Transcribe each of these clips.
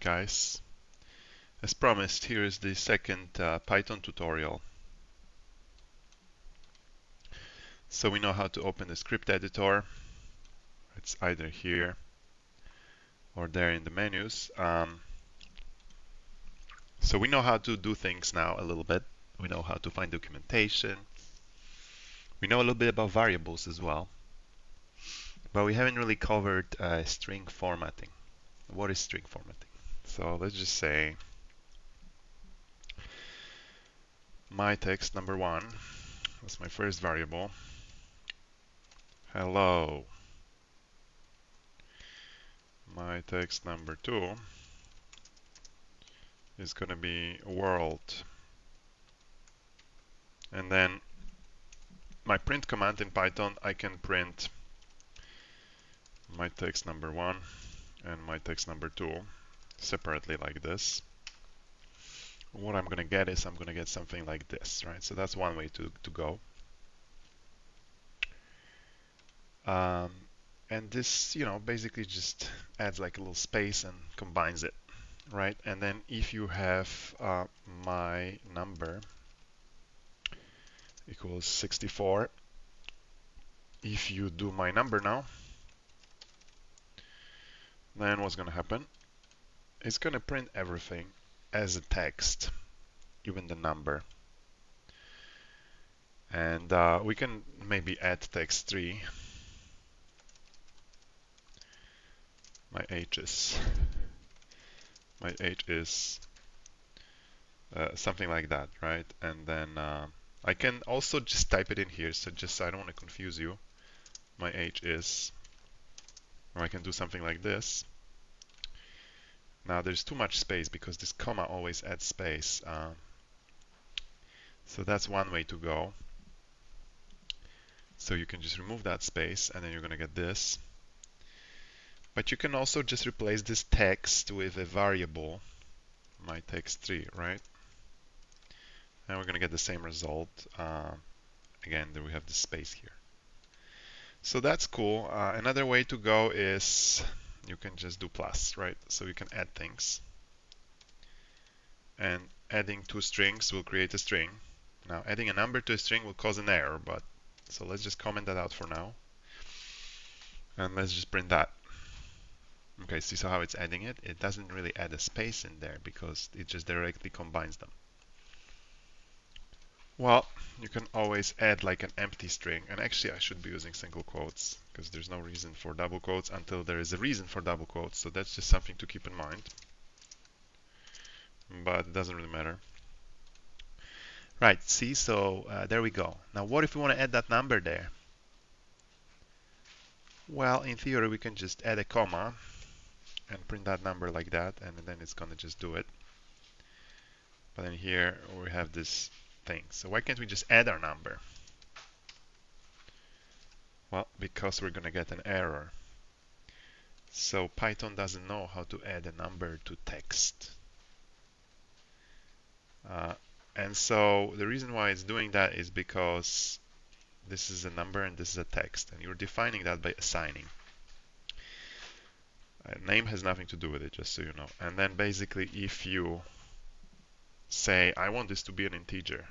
Alright guys, as promised, here is the second Python tutorial. So we know how to open the script editor. It's either here or there in the menus. So we know how to do things now a little bit. We know how to find documentation. We know a little bit about variables as well. But we haven't really covered string formatting. What is string formatting? So let's just say my text number one, that's my first variable. Hello. My text number two is going to be world. And then my print command in Python, I can print my text number one and my text number two separately like this. What I'm going to get is I'm going to get something like this, right? So that's one way to go. And this, basically just adds like a little space and combines it, right? And then if you have my number equals 64, if you do my number now, then what's going to happen? It's going to print everything as a text, even the number. And we can maybe add text 3. My age is something like that, right? And then I can also just type it in here, so just I don't want to confuse you. My age is, or I can do something like this. Now there's too much space because this comma always adds space. So that's one way to go. So you can just remove that space and then you're going to get this. But you can also just replace this text with a variable, my text 3, right? And we're going to get the same result. Again, there we have the space here. So that's cool. Another way to go is you can just do plus, right? So you can add things. And adding two strings will create a string. Now, adding a number to a string will cause an error, but so let's just comment that out for now. And let's just print that. Okay, see how it's adding it? It doesn't really add a space in there because it just directly combines them. Well, you can always add like an empty string, and actually I should be using single quotes because there's no reason for double quotes until there is a reason for double quotes, so that's just something to keep in mind. But it doesn't really matter. Right, see, so there we go. Now what if we want to add that number there? Well, in theory we can just add a comma and print that number like that, and then it's going to just do it. But then here we have this thing. So why can't we just add our number? Well, because we're going to get an error. So Python doesn't know how to add a number to text. And so the reason why it's doing that is because this is a number and this is a text, and you're defining that by assigning. Name has nothing to do with it, just so you know. And then basically if you say, I want this to be an integer,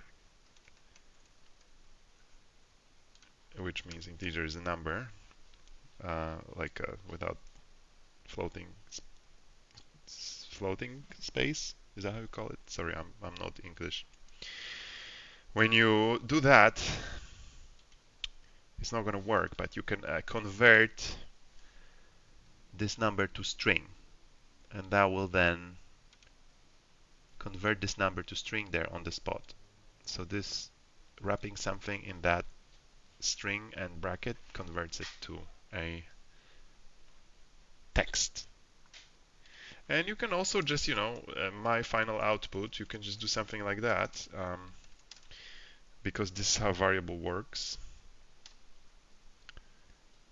which means integer is a number, without floating space. Is that how you call it? Sorry, I'm not English. When you do that, it's not going to work, but you can convert this number to string, and that will then convert this number to string there on the spot. So this wrapping something in that string and bracket converts it to a text. And you can also just, my final output, you can just do something like that, because this is how variable works.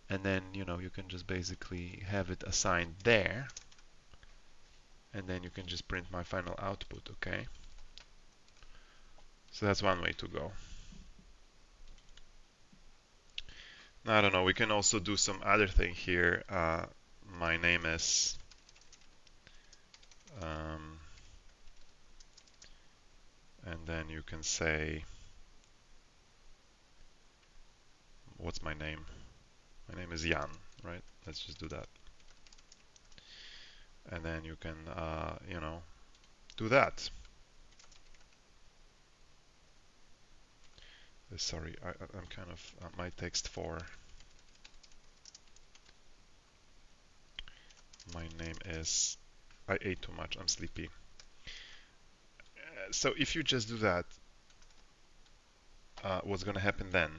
And then, you can just basically have it assigned there. And then you can just print my final output, okay? So that's one way to go. Now, I don't know, we can also do some other thing here. My name is Um, and then you can say, what's my name? My name is Jan, right? Let's just do that. And then you can, do that. Sorry, I'm kind of, my text for my name is, I ate too much, I'm sleepy. So if you just do that, what's going to happen then?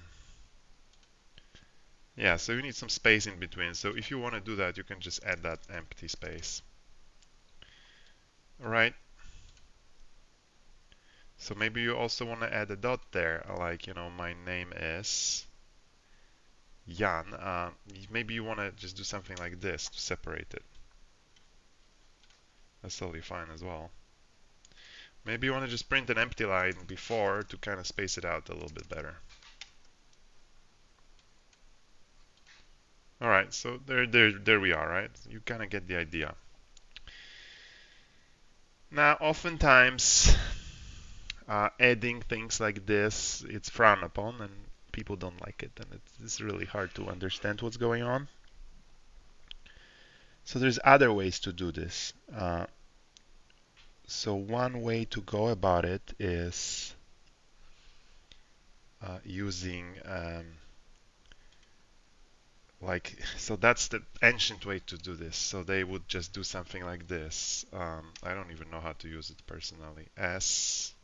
Yeah, so you need some space in between. So if you want to do that, you can just add that empty space. All right. So maybe you also want to add a dot there, like, my name is Jan. Maybe you want to just do something like this to separate it. That's totally fine as well. Maybe you want to just print an empty line before to kind of space it out a little bit better. All right, so there we are, right? You kind of get the idea. Now, oftentimes, adding things like this, it's frowned upon, and people don't like it, and it's really hard to understand what's going on. So there's other ways to do this. So one way to go about it is using so that's the ancient way to do this. So they would just do something like this. I don't even know how to use it personally. S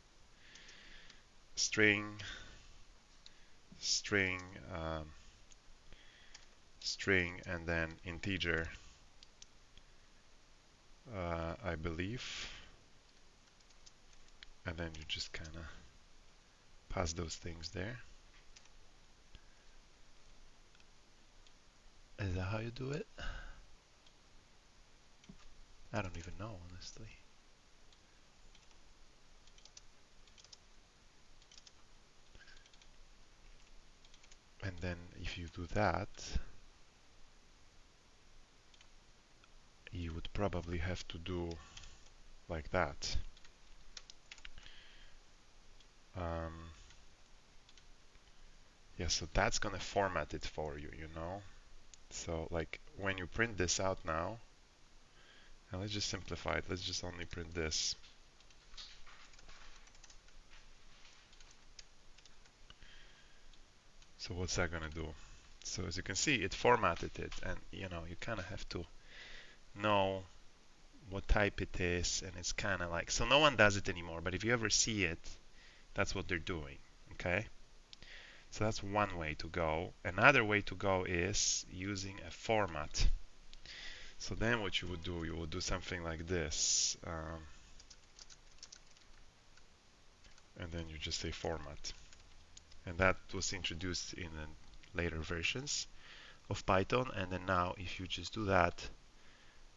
string string string and then integer, I believe, and then you just kind of pass those things there. Is that how you do it? I don't even know, honestly. And then if you do that, you would probably have to do like that. Yeah, so that's gonna format it for you, So like when you print this out now, and let's just simplify it. Let's just only print this. So what's that gonna do? So as you can see, it formatted it, and you kind of have to know what type it is, and it's kind of like, so no one does it anymore, but if you ever see it, that's what they're doing, okay? So that's one way to go. Another way to go is using a format. So then what you would do something like this, and then you just say format. And that was introduced in later versions of Python, and then now if you just do that,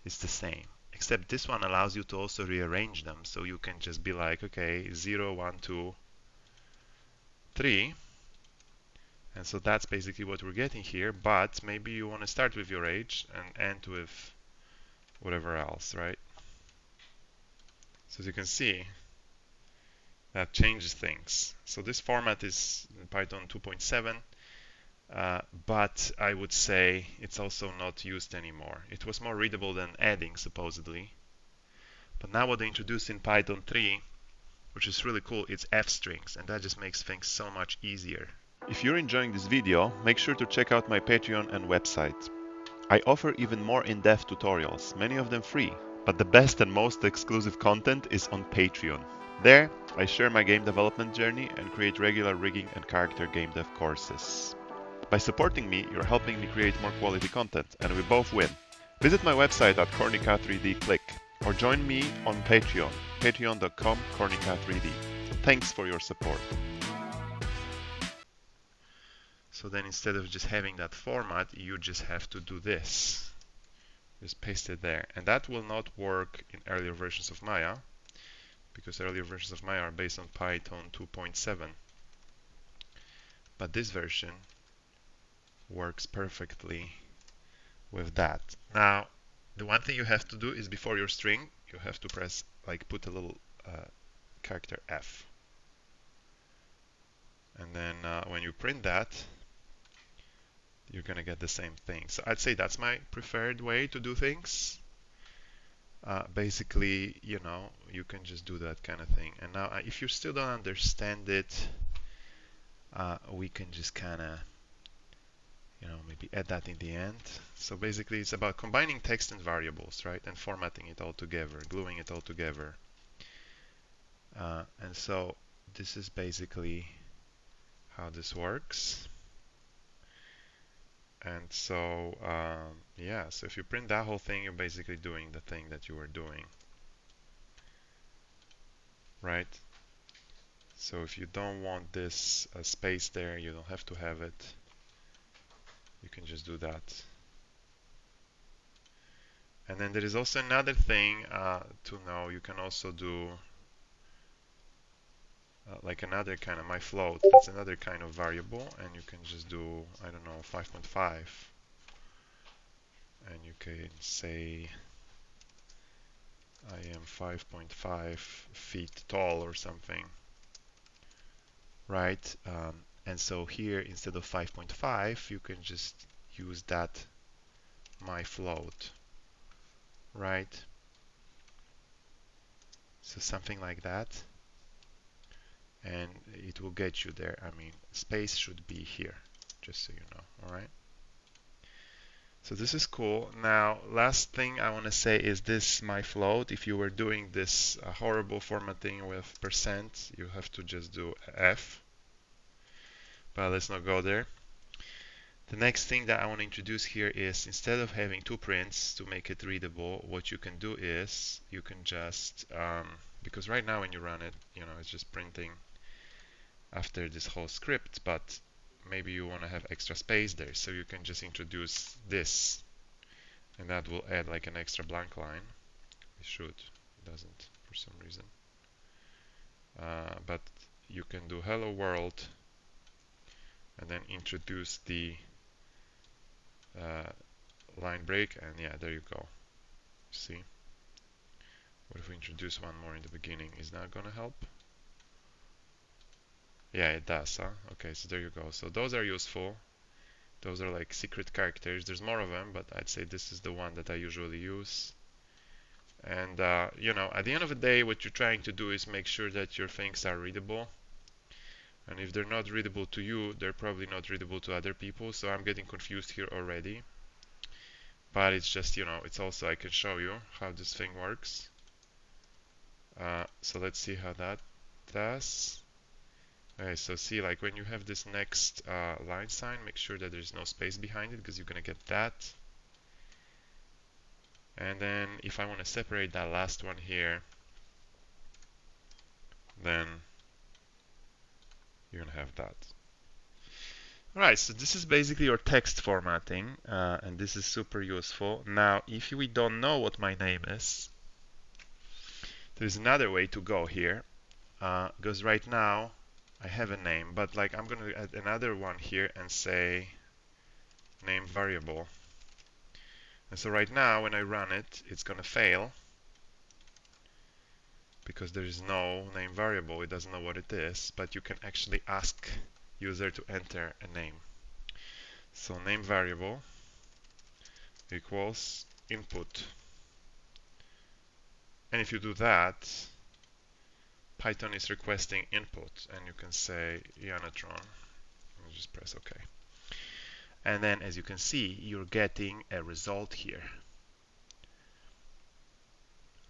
it's the same. Except this one allows you to also rearrange them, so you can just be like, okay, 0, 1, 2, 3. And so that's basically what we're getting here, but maybe you want to start with your age and end with whatever else, right? So as you can see, that changes things. So this format is in Python 2.7, but I would say it's also not used anymore. It was more readable than adding, supposedly. But now what they introduced in Python 3, which is really cool, it's F strings, and that just makes things so much easier. If you're enjoying this video, make sure to check out my Patreon and website. I offer even more in-depth tutorials, many of them free, but the best and most exclusive content is on Patreon. There, I share my game development journey and create regular rigging and character game dev courses. By supporting me, you're helping me create more quality content, and we both win. Visit my website at cornica3d click, or join me on Patreon, patreon.com/cornica3d. Thanks for your support. So then instead of just having that format, you just have to do this. Just paste it there. And that will not work in earlier versions of Maya, because earlier versions of Maya are based on Python 2.7. But this version works perfectly with that. Now, the one thing you have to do is before your string, you have to press, like, put a little character F. And then when you print that, you're going to get the same thing. So I'd say that's my preferred way to do things. Basically, you know, you can just do that kind of thing. And now, if you still don't understand it, we can just kind of, you know, maybe add that in the end. So basically, it's about combining text and variables, right? And formatting it all together, gluing it all together. And so this is basically how this works. And so, yeah, so if you print that whole thing, you're basically doing the thing that you were doing, right? So if you don't want this space there, you don't have to have it. You can just do that. And then there is also another thing to know. You can also do like another kind of my float. That's another kind of variable, and you can just do, I don't know, 5.5. And you can say I am 5.5 feet tall or something, right? And so here, instead of 5.5, you can just use that my float, right? So something like that, and it will get you there. I mean, space should be here, just so you know, all right? So this is cool. Now, last thing I want to say is this my float. If you were doing this horrible formatting with percent, you have to just do F. But let's not go there. The next thing that I want to introduce here is, instead of having two prints to make it readable, what you can do is you can just, because right now when you run it, you know, it's just printing after this whole script, but maybe you want to have extra space there, so you can just introduce this, and that will add like an extra blank line. It should, it doesn't for some reason. But you can do hello world and then introduce the line break, and yeah, there you go. See? What if we introduce one more in the beginning? Is that gonna help? Yeah, it does, huh? Okay, so there you go. So those are useful. Those are like secret characters. There's more of them, but I'd say this is the one that I usually use. And you know, at the end of the day, what you're trying to do is make sure that your things are readable. And if they're not readable to you, they're probably not readable to other people. So I'm getting confused here already. But it's just, you know, it's also, I can show you how this thing works. So let's see how that does. Okay, so see, like when you have this next line sign, make sure that there's no space behind it, because you're going to get that. And then if I want to separate that last one here, then you're going to have that. Alright, so this is basically your text formatting, and this is super useful. Now, if we don't know what my name is, there's another way to go here, because right now I have a name, but like I'm going to add another one here and say name variable. And so right now when I run it, it's going to fail because there is no name variable. It doesn't know what it is, but you can actually ask user to enter a name. So name variable equals input. And if you do that, Python is requesting input, and you can say Yanatron. And just press OK. And then, as you can see, you're getting a result here.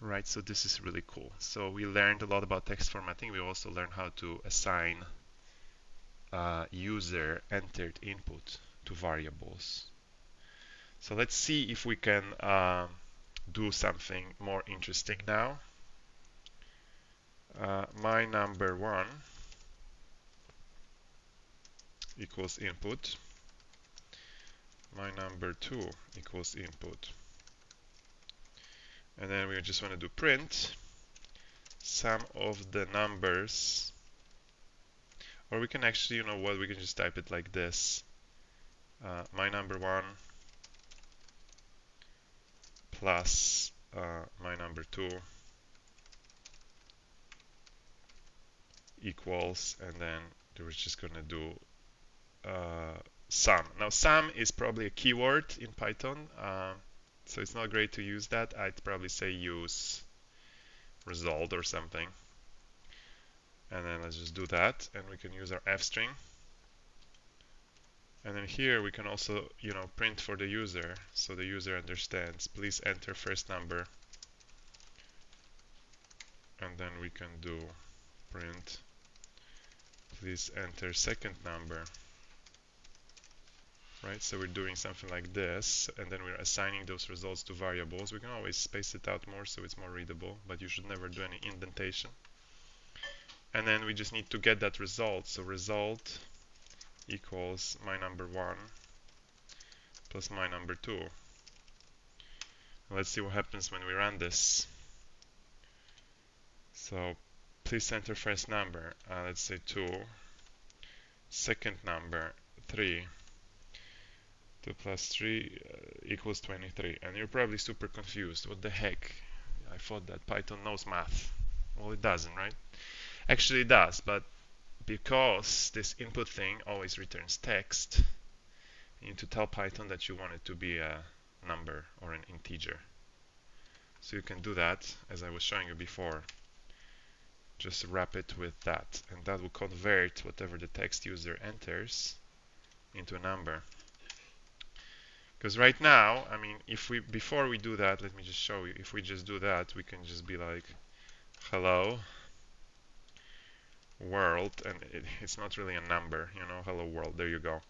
Right, so this is really cool. So we learned a lot about text formatting. We also learned how to assign user entered input to variables. So let's see if we can do something more interesting now. My number 1 equals input. My number 2 equals input. And then we just want to do print sum of the numbers. Or we can actually, you know what, we can just type it like this. My number 1 plus my number 2 equals, and then we're just going to do sum. Now, sum is probably a keyword in Python, so it's not great to use that. I'd probably say use result or something. And then let's just do that, and we can use our f string. And then here we can also, print for the user, so the user understands. Please enter first number. And then we can do print. Please enter second number. Right, so we're doing something like this, and then we're assigning those results to variables. We can always space it out more so it's more readable, but you should never do any indentation. And then we just need to get that result. So result equals my number 1 plus my number 2. And let's see what happens when we run this. So please enter first number, let's say 2, second number 3. 2 plus 3 equals 23. And you're probably super confused. What the heck? I thought that Python knows math. Well, it doesn't, right? Actually, it does, but because this input thing always returns text, you need to tell Python that you want it to be a number or an integer. So you can do that, as I was showing you before. Just wrap it with that, and that will convert whatever the text user enters into a number. Because right now, I mean, before we do that, let me just show you. If we just do that, we can just be like, hello world, and it's not really a number, hello world, there you go.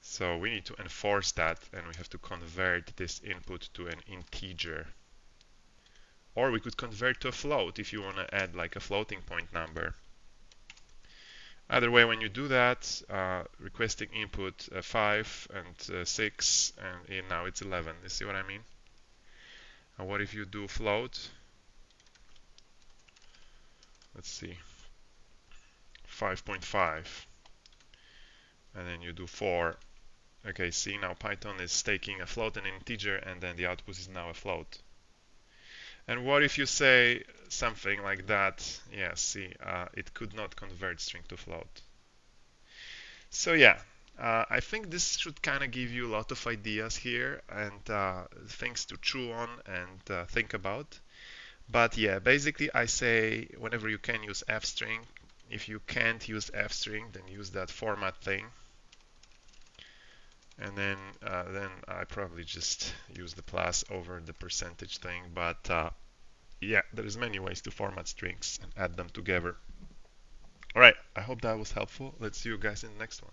So we need to enforce that, and we have to convert this input to an integer. Or we could convert to a float if you want to add like a floating point number. Either way, when you do that, requesting input 5 and 6, and now it's 11. You see what I mean? And what if you do float? Let's see. 5.5. And then you do 4. Okay, see, now Python is taking a float and an integer, and then the output is now a float. And what if you say something like that? Yeah, see, it could not convert string to float. So yeah, I think this should kind of give you a lot of ideas here and things to chew on and think about. But yeah, basically I say whenever you can use f-string. If you can't use f-string, then use that format thing. And then I probably just use the plus over the percentage thing. But yeah, there's many ways to format strings and add them together. All right, I hope that was helpful. Let's see you guys in the next one.